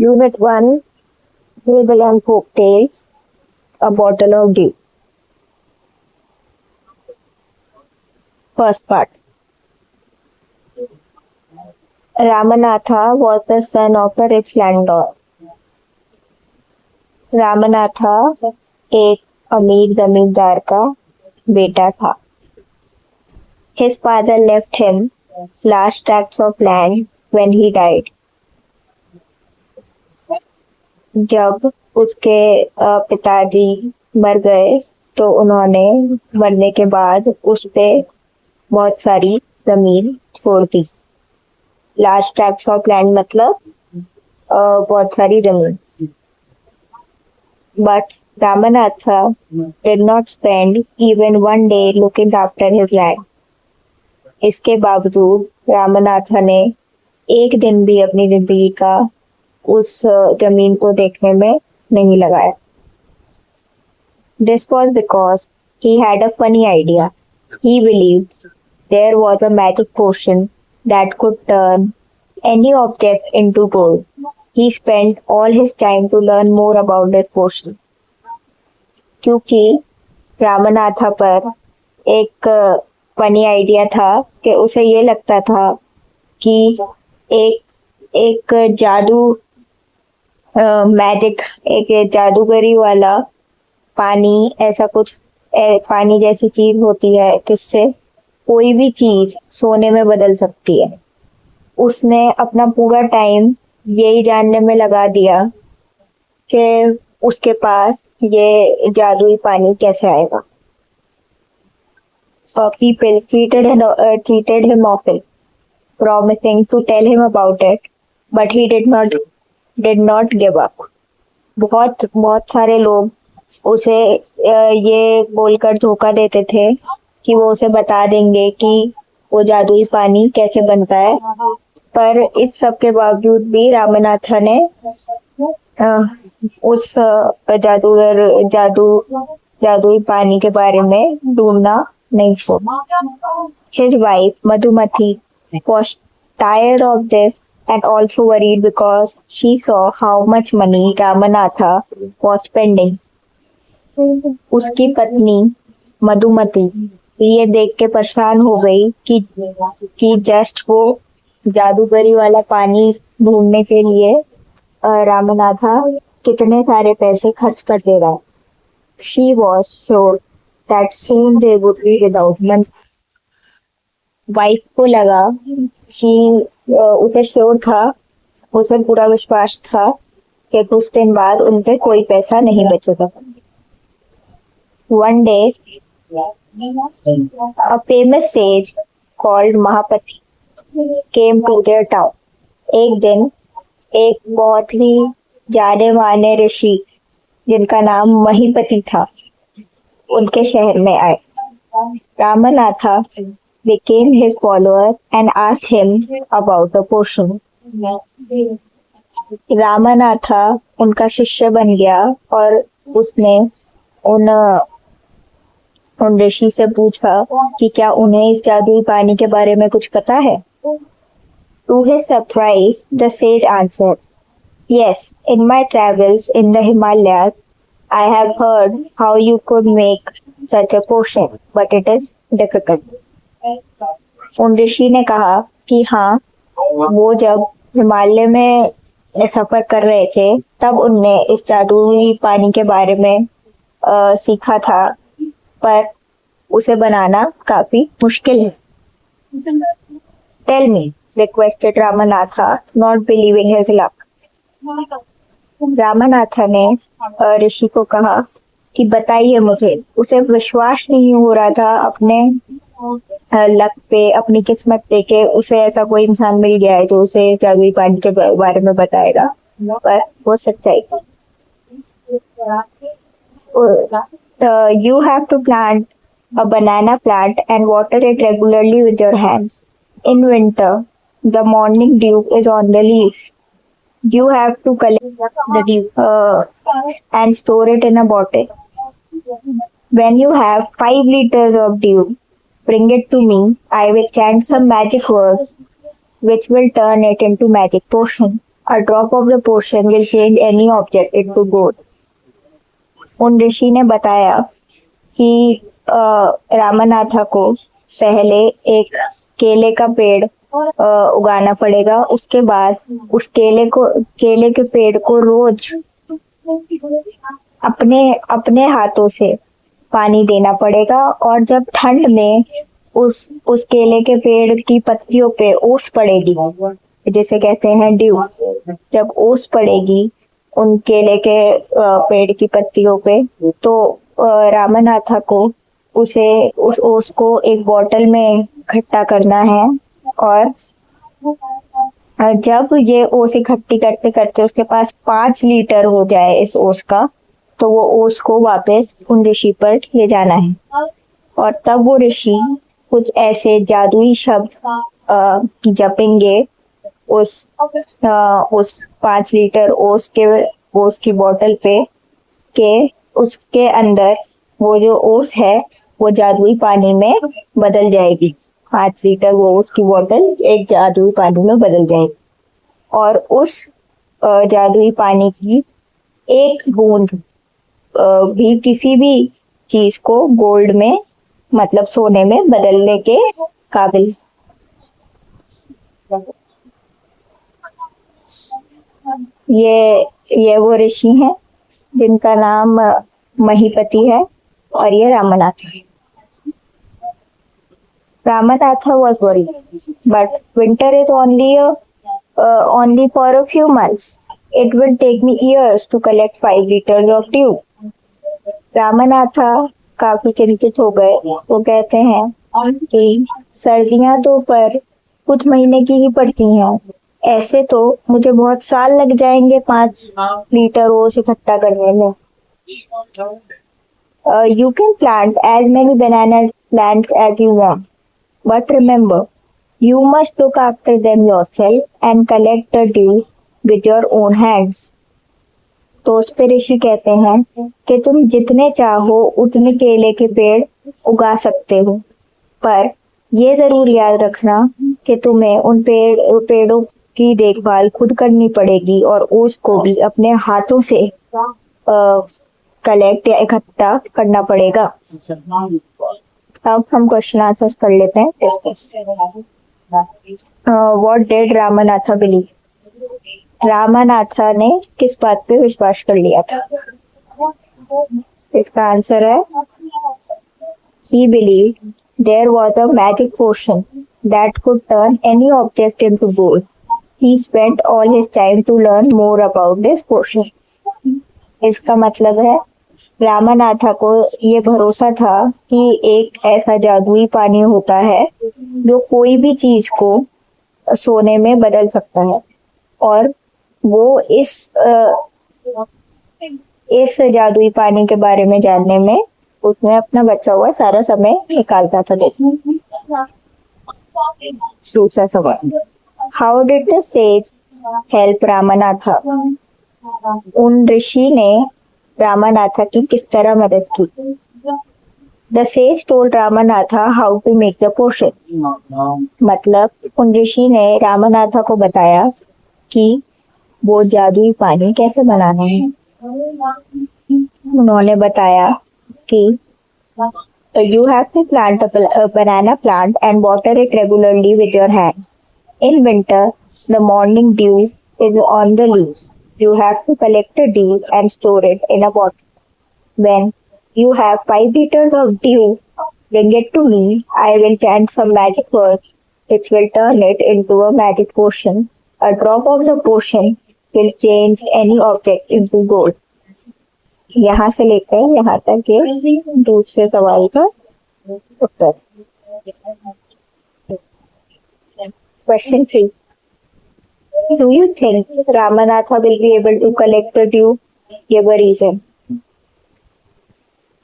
Unit 1, Fable and Folk Tales, A Bottle of Dew. First part. Ramanatha was the son of a rich landlord. Ramanatha एक अमीर जमींदार का बेटा था. His father left him large tracts of land when he died. जब उसके पिताजी मर गए तो उन्होंने मरने के बाद उस पे बहुत सारी जमीन छोड़ दी. लार्ज ट्रैक्ट्स ऑफ लैंड मतलब बहुत सारी जमीन. But Ramanatha did not spend even one day looking after his land. इसके बावजूद रामनाथा ने एक दिन भी अपनी जिंदगी का उस जमीन को देखने में नहीं लगाया. This was because he had a funny idea. He believed there was a magic potion that could turn any object into gold. He spent all his time to learn more about that potion. क्योंकि रामनाथा पर एक funny idea था कि उसे ये लगता था कि एक जादू मैजिक एक जादूगरी वाला पानी ऐसा कुछ पानी जैसी चीज होती है जिससे कोई भी चीज सोने में बदल सकती है. उसने अपना पूरा टाइम यही जानने में लगा दिया कि उसके पास ये जादुई पानी कैसे आएगा. People cheated him often, promising to tell him about it, but he did not give up. बहुत सारे लोग उसे ये बोलकर धोखा देते थे कि वो उसे बता देंगे कि वो जादुई पानी कैसे बनता है, पर इस सब के बावजूद भी रामनाथा ने उस जादुई पानी के बारे में ढूंढना नहीं छोड़ा. His wife Madhumati was tired of this and also worried because she saw how much money Ramanatha was spending. उसकी पत्नी मधुमती ये देख के परेशान हो गई कि जस्ट वो जादूगरी वाला पानी ढूंढने के लिए रामनाथा कितने सारे पैसे खर्च कर दे रहा है. She was sure that soon they would be without money. Wife को लगा कि उसे श्योर था, उसे पूरा विश्वास था कि कुछ दिन बाद उन पे कोई पैसा नहीं बचेगा. One day, a famous sage called Mahapati came to their town. एक दिन एक बहुत ही जाने माने ऋषि जिनका नाम महीपति था उनके शहर में आए. Ramanatha became his follower and asked him about the potion. Ramanatha उनका शिष्य बन गया और उसने उन ऋषि से पूछा कि क्या उन्हें इस जादुई पानी के बारे में कुछ पता है. To his surprise, the sage answered, "Yes, in my travels in the Himalayas, I have heard how you could make such a potion, but it is difficult." उन ऋषि ने कहा कि हाँ, वो जब हिमालय में सफर कर रहे थे तब उनने इस जादुई पानी के बारे में सीखा था, पर उसे बनाना काफी मुश्किल है. Tell me, requested Ramanatha, not believing his luck. Ramanatha ने ऋषि को कहा कि बताइए मुझे. उसे विश्वास नहीं हो रहा था अपने लक पे, अपनी किस्मत पे कि उसे ऐसा कोई इंसान मिल गया है जो उसे जादुई पानी के बारे में बताएगा, पर वो सच्चाई. You have to plant a banana plant and water it regularly with your hands. In winter, the morning dew is on the leaves. You have to collect the dew and store it in a bottle. When you have 5 liters of dew, bring it to me. I will chant some magic words which will turn it into magic potion. A drop of the potion will change any object into gold. उन ऋषि ने बताया कि रामनाथा को पहले एक केले का पेड़ उगाना पड़ेगा, उसके बाद उस केले के पेड़ को रोज अपने हाथों से पानी देना पड़ेगा, और जब ठंड में उस केले के पेड़ की पत्तियों पे ओस पड़ेगी, जिसे कहते हैं ड्यू, जब ओस पड़ेगी उन केले के पेड़ की पत्तियों पे, तो रामनाथा को उस ओस को एक बोतल में इकट्ठा करना है, और जब ये ओस इकट्ठी करते करते उसके पास 5 लीटर हो जाए इस ओस का, तो वो ओस को वापस उन ऋषि पर ले जाना है, और तब वो ऋषि कुछ ऐसे जादुई शब्द जपेंगे उस 5 लीटर ओस की बोतल पे, के उसके अंदर वो जो ओस है वो जादुई पानी में बदल जाएगी। 5 लीटर वो ओस की बोतल एक जादुई पानी में बदल जाएगी, और उस जादुई पानी की एक बूंद भी किसी भी चीज को गोल्ड में, मतलब सोने में बदलने के काबिल। ये वो ऋषि हैं जिनका नाम महीपति है, और ये रामनाथा है। Ramanatha was worried, but winter is only for a few months. It will take me years to collect 5 liters of dew. Ramanatha काफी चिंतित हो गए। वो कहते हैं कि सर्दियां तो पर कुछ महीने की ही पड़ती हैं, ऐसे तो मुझे बहुत साल लग जाएंगे 5 लीटर ओस इकट्ठा करने में। You can plant as many banana plants as you want, but remember, you must look after them yourself and collect the dew with your own hands. तो उस पे ऋषि कहते हैं कि तुम जितने चाहो उतने केले के पेड़ उगा सकते हो, पर ये जरूर याद रखना कि तुम्हें उन पेड़ों की देखभाल खुद करनी पड़ेगी, और ओस को भी अपने हाथों से कलेक्ट या इकट्ठा करना पड़ेगा। अब हम क्वेश्चन आंसर्स कर लेते हैं। Discuss what did Ramanatha believe? Ramanatha ने किस बात पे विश्वास कर लिया था? इसका आंसर है he believed there was a magic potion that could turn any object into gold. He spent all his time to learn more about this potion. इसका मतलब है रामनाथा को ये भरोसा था कि एक ऐसा जादुई पानी होता है जो कोई भी चीज को सोने में बदल सकता है, और वो इस जादुई पानी के बारे में जानने में उसने अपना बचा हुआ सारा समय निकालता था। दूसरा सवाल, how did the sage help Ramnatha? उन ऋषि ने रामनाथा की किस तरह मदद की? The sage told Ramnatha how to make the potion. मतलब उन ऋषि ने रामनाथा को बताया कि वो जादुई पानी कैसे बनाना है। उन्होंने बताया कि you have to plant a banana plant and water it regularly with your hands. In winter, the morning dew is on the leaves. You have to collect the dew and store it in a bottle. When you have 5 liters of dew, bring it to me. I will chant some magic words which will turn it into a magic potion. A drop of the potion will change any object into gold. यहाँ से लेकर यहाँ तक के दूसरे सवाल का उत्तर। Question 3. Do you think Ramanatha will be able to collect the dew? Give a reason.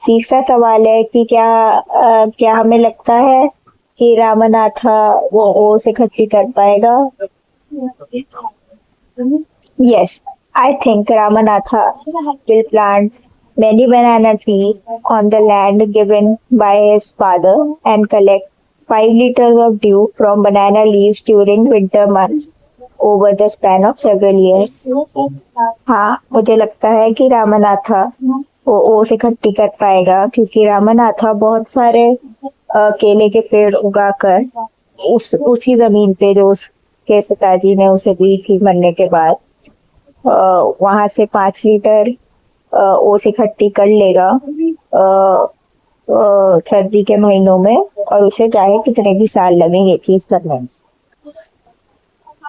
तीसरा सवाल है कि क्या हमें लगता है कि रामनाथा वो ओस इकट्ठी कर पाएगा? Yes, I think Ramanatha will plant many banana trees on the land given by his father and collect 5 liters of dew from banana leaves during winter months. over the span of several years. हाँ, मुझे लगता है कि रामनाथा वो ओस इकट्ठी कर पाएगा क्योंकि रामनाथा बहुत सारे केले के पेड़ उगाकर उसी जमीन पे जो उसके पिताजी ने उसे दी थी मरने के बाद वहां से 5 लीटर ओस इकट्ठी कर लेगा सर्दी के महीनों में और उसे चाहे कितने भी साल लगे ये चीज करने में।